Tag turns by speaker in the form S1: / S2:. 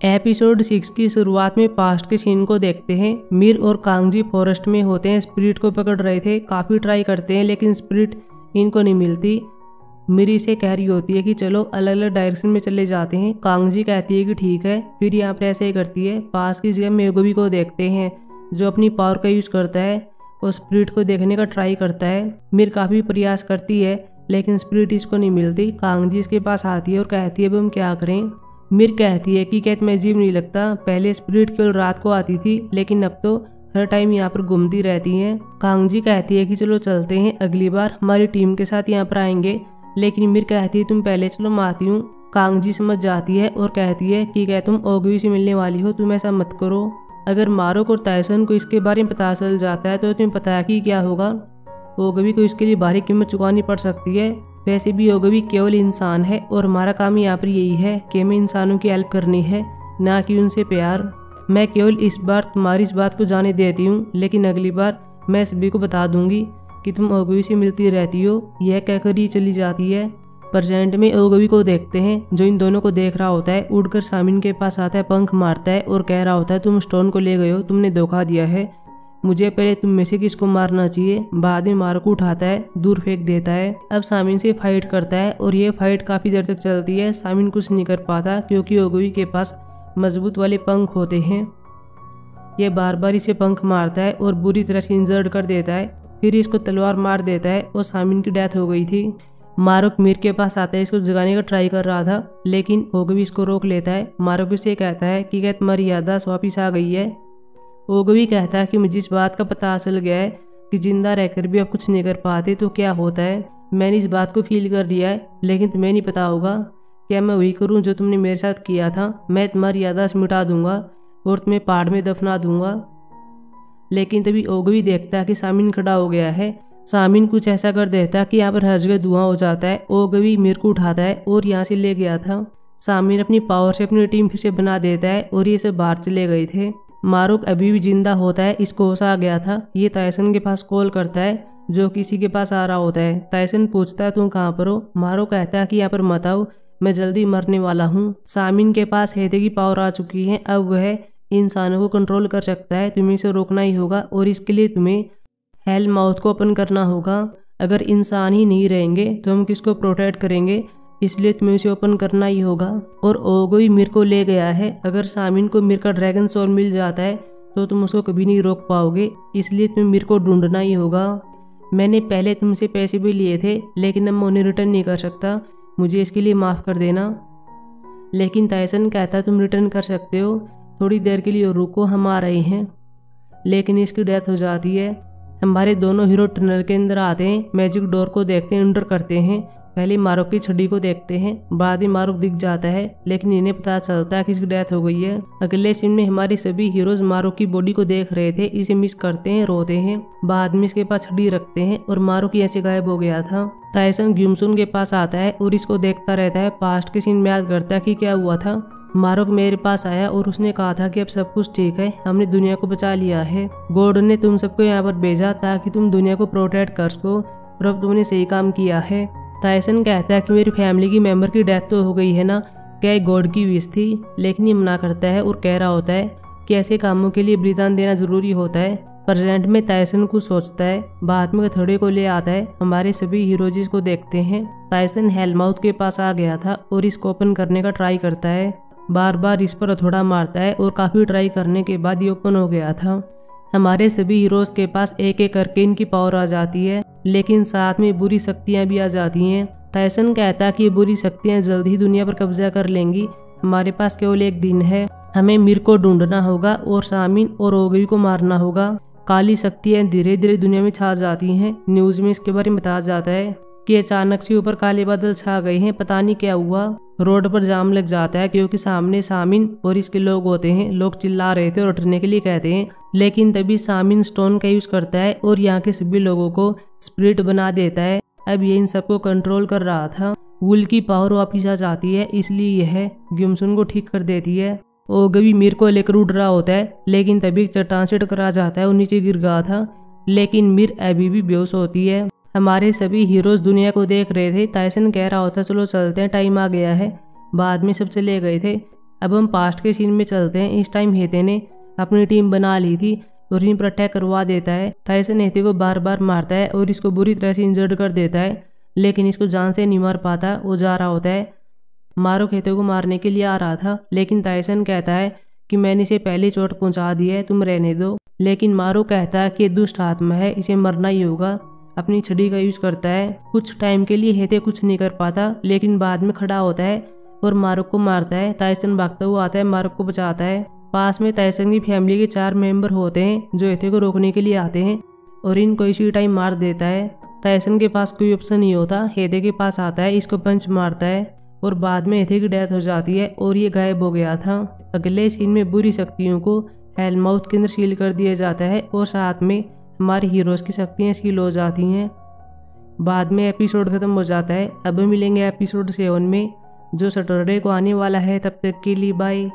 S1: Episode 6 की शुरुआत में पास्ट के सीन को देखते हैं। मीर और कांगजी फॉरेस्ट में होते हैं, स्पिरिट को पकड़ रहे थे। काफ़ी ट्राई करते हैं लेकिन स्पिरिट इनको नहीं मिलती। मीर से कह रही होती है कि चलो अलग अलग डायरेक्शन में चले जाते हैं। कांगजी कहती है कि ठीक है। फिर यहाँ पर ऐसे ही करती है। पास की जगह मेगुबी को देखते हैं जो अपनी पावर का यूज करता है और स्पिरिट को देखने का ट्राई करता है। मीर काफ़ी प्रयास करती है लेकिन स्पिरिट इसको नहीं मिलती। कांगजी इसके पास आती है और कहती है अब हम क्या करें। मीर कहती है कि क्या तुम्हें अजीब नहीं लगता, पहले स्पिरिट केवल रात को आती थी लेकिन अब तो हर टाइम यहाँ पर घूमती रहती हैं। कांगजी कहती है कि चलो चलते हैं, अगली बार हमारी टीम के साथ यहाँ पर आएंगे। लेकिन मीर कहती है तुम पहले चलो, मैं आती हूँ। कांगजी समझ जाती है और कहती है कि क्या तुम ओगवी से मिलने वाली हो, तुम ऐसा मत करो। अगर मारोक और ताइसन को इसके बारे में पता चल जाता है तो तुम्हें पता है कि क्या होगा। ओगवी को इसके लिए भारी कीमत चुकानी पड़ सकती है। वैसे भी ओगवी केवल इंसान है और हमारा काम यहाँ पर यही है कि हमें इंसानों की हेल्प करनी है, ना कि उनसे प्यार। मैं केवल इस बार तुम्हारी इस बात को जाने देती हूँ, लेकिन अगली बार मैं सभी को बता दूंगी कि तुम ओगवी से मिलती रहती हो। यह कहकर ही चली जाती है। प्रेजेंट में ओगवी को देखते हैं जो इन दोनों को देख रहा होता है। उड़कर सामिन के पास आता है, पंख मारता है और कह रहा होता है तुम स्टोन को ले गए हो, तुमने धोखा दिया है। मुझे पहले तुम में से किसको मारना चाहिए। बाद में मारो को उठाता है, दूर फेंक देता है। अब सामिन से फाइट करता है और ये फाइट काफी देर तक चलती है। सामिन कुछ नहीं कर पाता क्योंकि ओगवी के पास मजबूत वाले पंख होते हैं। ये बार बार इसे पंख मारता है और बुरी तरह से इंजर्ड कर देता है। फिर इसको तलवार मार देता है और सामिन की डेथ हो गई थी। मारुक मीर के पास आता है, इसको जगाने का ट्राई कर रहा था लेकिन ओगवी इसको रोक लेता है। मारुक इसे कहता है कि क्या तुम्हारी याददाश्त वापिस आ गई है। ओगवी कहता है कि मुझे इस बात का पता चल गया है कि जिंदा रहकर भी आप कुछ नहीं कर पाते तो क्या होता है। मैंने इस बात को फील कर लिया है लेकिन तुम्हें नहीं पता होगा। क्या मैं वही करूं जो तुमने मेरे साथ किया था। मैं तुम्हारी याददाश्त मिटा दूंगा और तुम्हें पहाड़ में दफना दूंगा। लेकिन तभी ओगवी देखता है कि सामिन खड़ा हो गया है। सामिन कुछ ऐसा कर देता है कि यहाँ पर हर जगह धुआं हो जाता है। ओगवी मीर को उठाता है और यहाँ से ले गया था। सामिन अपनी पावर से अपनी टीम फिर से बना देता है और ये सब बाहर चले गए थे। मारुक अभी भी जिंदा होता है, इसको होश आ गया था। ये ताइसन के पास कॉल करता है जो किसी के पास आ रहा होता है। ताइसन पूछता है तुम कहाँ पर हो। मारुक कहता है कि यहाँ पर मत आओ, मैं जल्दी मरने वाला हूँ। सामिन के पास हेते की पावर आ चुकी है, अब वह इंसानों को कंट्रोल कर सकता है। तुम्हें इसे रोकना ही होगा और इसके लिए तुम्हें हेल माउथ को ओपन करना होगा। अगर इंसान ही नहीं रहेंगे तो हम किसको प्रोटेक्ट करेंगे, इसलिए तुम्हें उसे ओपन करना ही होगा। और ओगवी मीर को ले गया है। अगर सामिन को मीर का ड्रैगन सोल मिल जाता है तो तुम उसको कभी नहीं रोक पाओगे, इसलिए तुम्हें मीर को ढूंढना ही होगा। मैंने पहले तुमसे पैसे भी लिए थे लेकिन अब मैं उन्हें रिटर्न नहीं कर सकता, मुझे इसके लिए माफ़ कर देना। लेकिन ताइसन कहता तुम रिटर्न कर सकते हो, थोड़ी देर के लिए रुको, हम आ रहे हैं। लेकिन इसकी डेथ हो जाती है। हमारे दोनों हीरो टनल के अंदर आते हैं, मैजिक डोर को देखते हैं, एंटर करते हैं। पहले मारुक की छड़ी को देखते हैं, बाद में मारुक दिख जाता है लेकिन इन्हें पता चलता है कि इसकी डेथ हो गई है। अगले सीन में हमारे सभी हीरोज मारुक की बॉडी को देख रहे थे, इसे मिस करते हैं, रोते हैं। बाद में इसके पास छड़ी रखते हैं और मारुक ऐसे गायब हो गया था। ताइसन ग्यूमसुन के पास आता है और इसको देखता रहता है। पास्ट के सीन में याद करता है कि क्या हुआ था। मारुक मेरे पास आया और उसने कहा था कि अब सब कुछ ठीक है, हमने दुनिया को बचा लिया है। गॉड ने तुम सबको यहाँ पर भेजा ताकि तुम दुनिया को प्रोटेक्ट कर सको और अब तुमने सही काम किया है। ताइसन कहता है कि मेरी फैमिली की मेंबर की डेथ तो हो गई है ना, क्या गॉड की विश थी। लेकिन ये मना करता है और कह रहा होता है कि ऐसे कामों के लिए बलिदान देना जरूरी होता है। प्रेजेंट में ताइसन कुछ सोचता है, बाद में हथौड़े को ले आता है। हमारे सभी हीरोज को देखते हैं। ताइसन हेलमाउथ के पास आ गया था और इसको ओपन करने का ट्राई करता है। बार बार इस पर हथौड़ा मारता है और काफी ट्राई करने के बाद ये ओपन हो गया था। हमारे सभी हीरोज के पास एक एक करके इनकी पावर आ जाती है लेकिन साथ में बुरी शक्तियां भी आ जाती हैं। ताइसन कहता है कि ये बुरी शक्तियां जल्द ही दुनिया पर कब्जा कर लेंगी, हमारे पास केवल एक दिन है। हमें मीर को ढूंढना होगा और सामिन और ओगवी को मारना होगा। काली शक्तियां धीरे धीरे दुनिया में छा जाती हैं। न्यूज में इसके बारे में बताया जाता है कि अचानक से ऊपर काले बादल छा गए हैं, पता नहीं क्या हुआ। रोड पर जाम लग जाता है क्योंकि सामने सामिन और इसके लोग होते हैं। लोग चिल्ला रहे थे और हटने के लिए कहते हैं, लेकिन तभी सामिन स्टोन का यूज करता है और यहाँ के सभी लोगों को स्पिरिट बना देता है। अब ये इन सबको कंट्रोल कर रहा था। वुल की पावर वापिस आ जाती है, इसलिए यह ग्यूमसुन को ठीक कर देती है। ओगवी मीर को लेकर उड़ रहा होता है लेकिन तभी चट्टान से टकरा जाता है और नीचे गिर गया था। लेकिन मीर अभी भी बेहोश होती है। हमारे सभी हीरोज दुनिया को देख रहे थे। ताइसन कह रहा होता चलो चलते हैं, टाइम आ गया है। बाद में सब चले गए थे। अब हम पास्ट के सीन में चलते हैं। इस टाइम हेते ने अपनी टीम बना ली थी और इन पर अटैक करवा देता है। टायसन हेते को बार बार मारता है और इसको बुरी तरह से इंजर्ड कर देता है, लेकिन इसको जान से नहीं मार पाता। वो जा रहा होता है, मारो हेते को मारने के लिए आ रहा था, लेकिन टायसन कहता है कि मैंने इसे पहले चोट पहुंचा दी है, तुम रहने दो। लेकिन मारो कहता है कि ये दुष्ट आत्मा है, इसे मरना ही होगा। अपनी छड़ी का यूज करता है। कुछ टाइम के लिए हेते कुछ नहीं कर पाता, लेकिन बाद में खड़ा होता है और मारो को मारता है। टायसन भागता हुआ आता है, मारो को बचाता है। पास में टायसन की फैमिली के 4 मेंबर होते हैं जो हेते को रोकने के लिए आते हैं और इनको इसी टाइम मार देता है। टायसन के पास कोई ऑप्शन नहीं होता, हेते के पास आता है, इसको पंच मारता है और बाद में हेते की डेथ हो जाती है और ये गायब हो गया था। अगले सीन में बुरी शक्तियों को हेलमाउथ के अंदर सील कर दिया जाता है और साथ में हमारे हीरोज की शक्तियाँ सील हो जाती हैं। बाद में एपिसोड खत्म हो जाता है। अब मिलेंगे एपिसोड 7 में जो सैटरडे को आने वाला है। तब तक के लिए बाय।